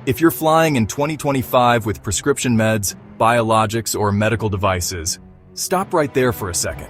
If you're flying in 2025 with prescription meds, biologics, or medical devices, stop right there for a second.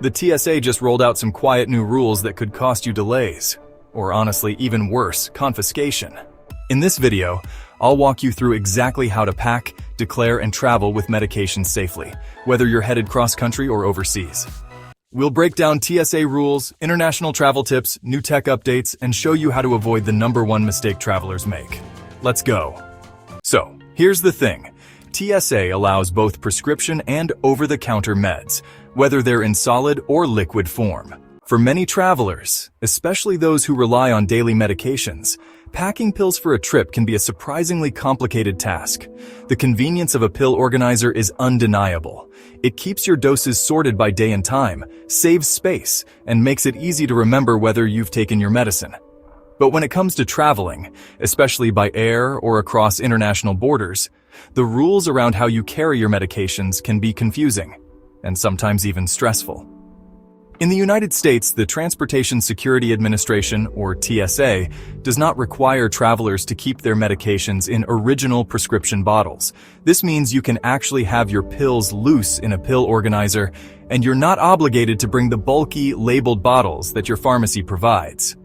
The TSA just rolled out some quiet new rules that could cost you delays, or honestly, even worse, confiscation. In this video, I'll walk you through exactly how to pack, declare, and travel with medications safely, whether you're headed cross-country or overseas. We'll break down TSA rules, international travel tips, new tech updates, and show you how to avoid the #1 mistake travelers make. Let's go. So, here's the thing. TSA allows both prescription and over-the-counter meds, whether they're in solid or liquid form. For many travelers, especially those who rely on daily medications, packing pills for a trip can be a surprisingly complicated task. The convenience of a pill organizer is undeniable. It keeps your doses sorted by day and time, saves space, and makes it easy to remember whether you've taken your medicine. But when it comes to traveling, especially by air or across international borders, the rules around how you carry your medications can be confusing, and sometimes even stressful. In the United States, the Transportation Security Administration, or TSA, does not require travelers to keep their medications in original prescription bottles. This means you can actually have your pills loose in a pill organizer, and you're not obligated to bring the bulky, labeled bottles that your pharmacy provides.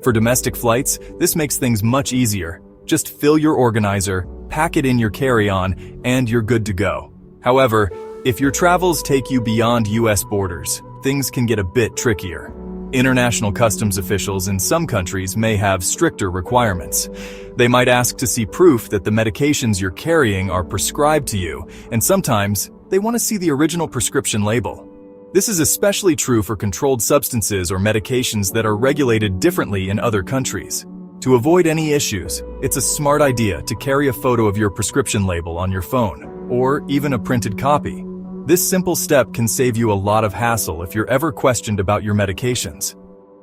For domestic flights, this makes things much easier. Just fill your organizer, pack it in your carry-on, and you're good to go. However, if your travels take you beyond US borders, things can get a bit trickier. International customs officials in some countries may have stricter requirements. They might ask to see proof that the medications you're carrying are prescribed to you, and sometimes they want to see the original prescription label. This is especially true for controlled substances or medications that are regulated differently in other countries. To avoid any issues, it's a smart idea to carry a photo of your prescription label on your phone, or even a printed copy. This simple step can save you a lot of hassle if you're ever questioned about your medications.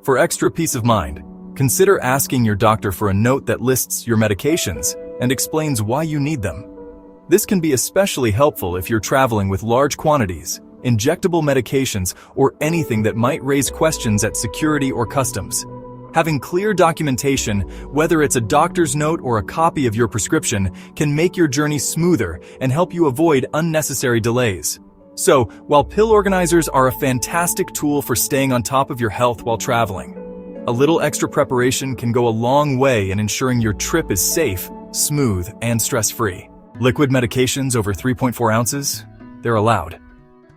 For extra peace of mind, consider asking your doctor for a note that lists your medications and explains why you need them. This can be especially helpful if you're traveling with large quantities, injectable medications, or anything that might raise questions at security or customs. Having clear documentation, whether it's a doctor's note or a copy of your prescription, can make your journey smoother and help you avoid unnecessary delays. So, while pill organizers are a fantastic tool for staying on top of your health while traveling, a little extra preparation can go a long way in ensuring your trip is safe, smooth, and stress-free. Liquid medications over 3.4 ounces? They're allowed.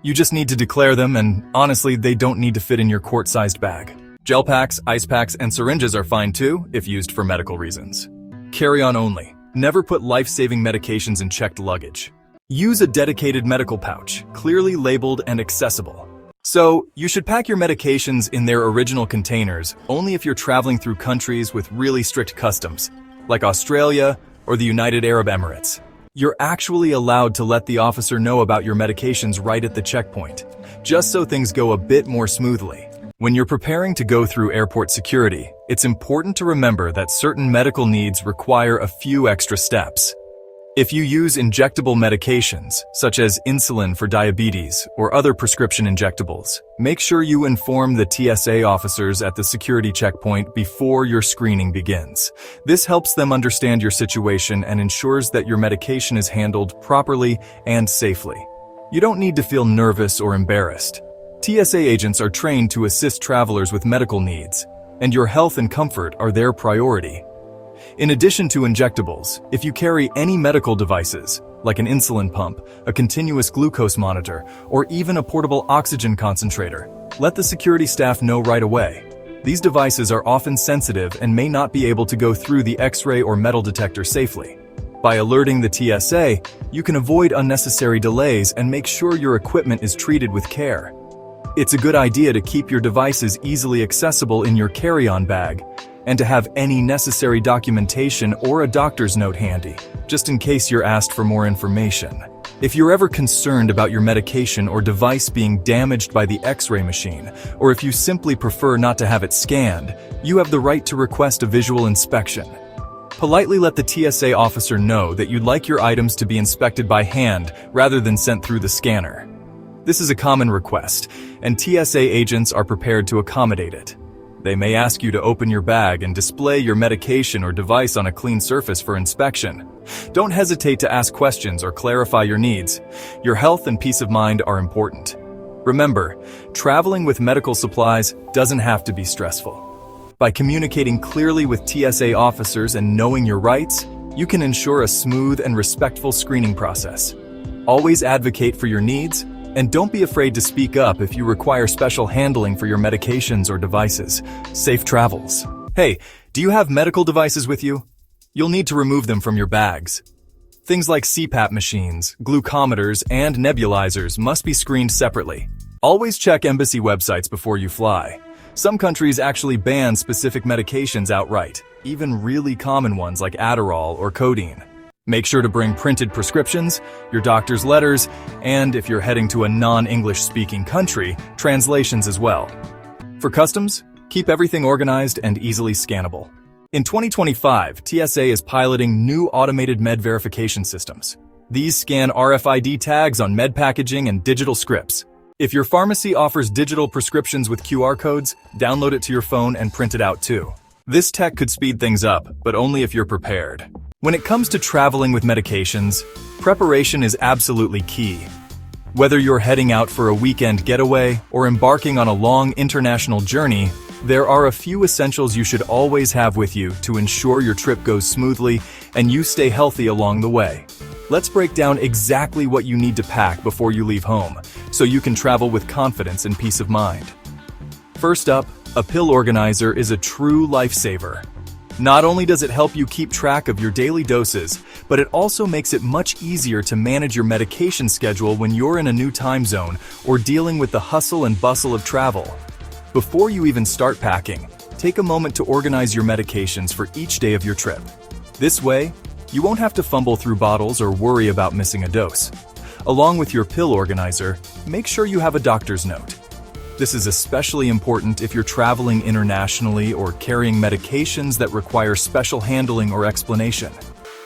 You just need to declare them, and honestly, they don't need to fit in your quart-sized bag. Gel packs, ice packs, and syringes are fine too, if used for medical reasons. Carry-on only. Never put life-saving medications in checked luggage. Use a dedicated medical pouch, clearly labeled and accessible. So, you should pack your medications in their original containers only if you're traveling through countries with really strict customs, like Australia or the United Arab Emirates. You're actually allowed to let the officer know about your medications right at the checkpoint, just so things go a bit more smoothly. When you're preparing to go through airport security, it's important to remember that certain medical needs require a few extra steps. If you use injectable medications, such as insulin for diabetes or other prescription injectables, make sure you inform the TSA officers at the security checkpoint before your screening begins. This helps them understand your situation and ensures that your medication is handled properly and safely. You don't need to feel nervous or embarrassed. TSA agents are trained to assist travelers with medical needs, and your health and comfort are their priority. In addition to injectables, if you carry any medical devices, like an insulin pump, a continuous glucose monitor, or even a portable oxygen concentrator, let the security staff know right away. These devices are often sensitive and may not be able to go through the X-ray or metal detector safely. By alerting the TSA, you can avoid unnecessary delays and make sure your equipment is treated with care. It's a good idea to keep your devices easily accessible in your carry-on bag, and to have any necessary documentation or a doctor's note handy, just in case you're asked for more information. If you're ever concerned about your medication or device being damaged by the X-ray machine, or if you simply prefer not to have it scanned, you have the right to request a visual inspection. Politely let the TSA officer know that you'd like your items to be inspected by hand rather than sent through the scanner. This is a common request, and TSA agents are prepared to accommodate it. They may ask you to open your bag and display your medication or device on a clean surface for inspection. Don't hesitate to ask questions or clarify your needs. Your health and peace of mind are important. Remember, traveling with medical supplies doesn't have to be stressful. By communicating clearly with TSA officers and knowing your rights, you can ensure a smooth and respectful screening process. Always advocate for your needs, and don't be afraid to speak up if you require special handling for your medications or devices. Safe travels. Hey, do you have medical devices with you? You'll need to remove them from your bags. Things like CPAP machines, glucometers, and nebulizers must be screened separately. Always check embassy websites before you fly. Some countries actually ban specific medications outright, even really common ones like Adderall or codeine. Make sure to bring printed prescriptions, your doctor's letters, and if you're heading to a non-English speaking country, translations as well. For customs, keep everything organized and easily scannable. In 2025, TSA is piloting new automated med verification systems. These scan RFID tags on med packaging and digital scripts. If your pharmacy offers digital prescriptions with QR codes, download it to your phone and print it out too. This tech could speed things up, but only if you're prepared. When it comes to traveling with medications, preparation is absolutely key. Whether you're heading out for a weekend getaway or embarking on a long international journey, there are a few essentials you should always have with you to ensure your trip goes smoothly and you stay healthy along the way. Let's break down exactly what you need to pack before you leave home, so you can travel with confidence and peace of mind. First up, a pill organizer is a true lifesaver. Not only does it help you keep track of your daily doses, but it also makes it much easier to manage your medication schedule when you're in a new time zone or dealing with the hustle and bustle of travel. Before you even start packing, take a moment to organize your medications for each day of your trip. This way, you won't have to fumble through bottles or worry about missing a dose. Along with your pill organizer, make sure you have a doctor's note. This is especially important if you're traveling internationally or carrying medications that require special handling or explanation.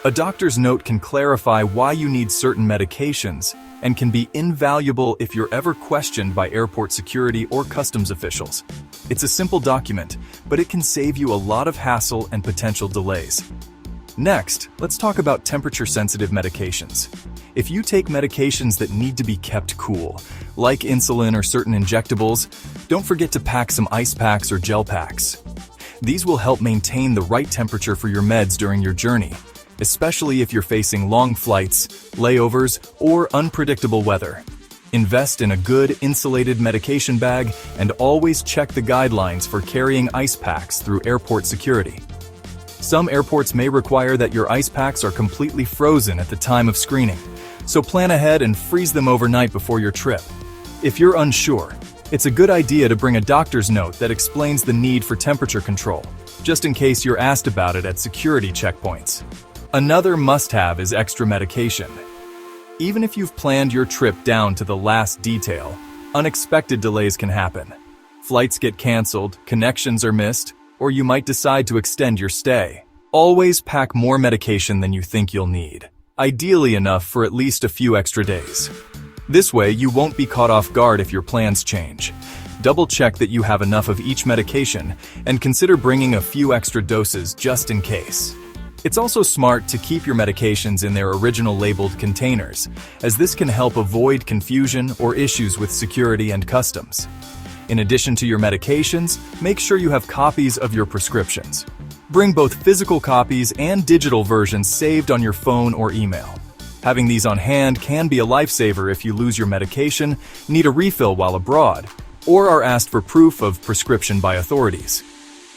A doctor's note can clarify why you need certain medications and can be invaluable if you're ever questioned by airport security or customs officials. It's a simple document, but it can save you a lot of hassle and potential delays. Next, let's talk about temperature-sensitive medications. If you take medications that need to be kept cool, like insulin or certain injectables, don't forget to pack some ice packs or gel packs. These will help maintain the right temperature for your meds during your journey, especially if you're facing long flights, layovers, or unpredictable weather. Invest in a good insulated medication bag and always check the guidelines for carrying ice packs through airport security. Some airports may require that your ice packs are completely frozen at the time of screening, so plan ahead and freeze them overnight before your trip. If you're unsure, it's a good idea to bring a doctor's note that explains the need for temperature control, just in case you're asked about it at security checkpoints. Another must-have is extra medication. Even if you've planned your trip down to the last detail, unexpected delays can happen. Flights get canceled, connections are missed, or you might decide to extend your stay. Always pack more medication than you think you'll need, ideally enough for at least a few extra days. This way, you won't be caught off guard if your plans change. Double-check that you have enough of each medication and consider bringing a few extra doses just in case. It's also smart to keep your medications in their original labeled containers, as this can help avoid confusion or issues with security and customs. In addition to your medications, make sure you have copies of your prescriptions. Bring both physical copies and digital versions saved on your phone or email. Having these on hand can be a lifesaver if you lose your medication, need a refill while abroad, or are asked for proof of prescription by authorities.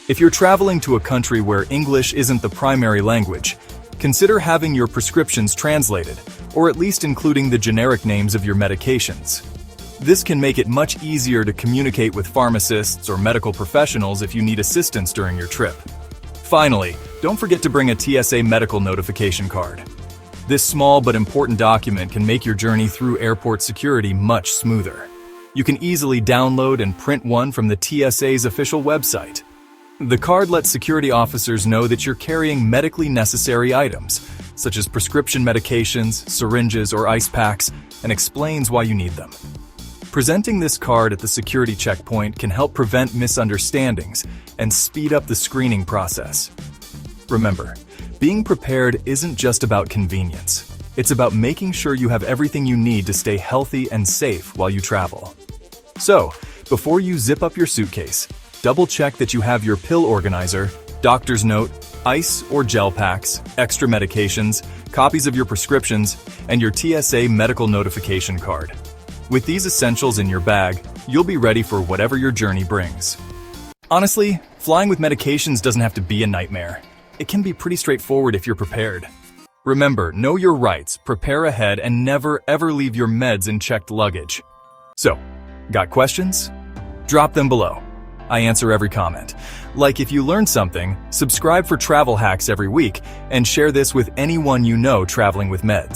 If you're traveling to a country where English isn't the primary language, consider having your prescriptions translated, or at least including the generic names of your medications. This can make it much easier to communicate with pharmacists or medical professionals if you need assistance during your trip. Finally, don't forget to bring a TSA medical notification card. This small but important document can make your journey through airport security much smoother. You can easily download and print one from the TSA's official website. The card lets security officers know that you're carrying medically necessary items, such as prescription medications, syringes, or ice packs, and explains why you need them. Presenting this card at the security checkpoint can help prevent misunderstandings and speed up the screening process. Remember, being prepared isn't just about convenience. It's about making sure you have everything you need to stay healthy and safe while you travel. So, before you zip up your suitcase, double-check that you have your pill organizer, doctor's note, ice or gel packs, extra medications, copies of your prescriptions, and your TSA medical notification card. With these essentials in your bag, you'll be ready for whatever your journey brings. Honestly, flying with medications doesn't have to be a nightmare. It can be pretty straightforward if you're prepared. Remember, know your rights, prepare ahead, and never ever leave your meds in checked luggage. So, got questions? Drop them below. I answer every comment. Like if you learned something, subscribe for travel hacks every week, and share this with anyone you know traveling with meds.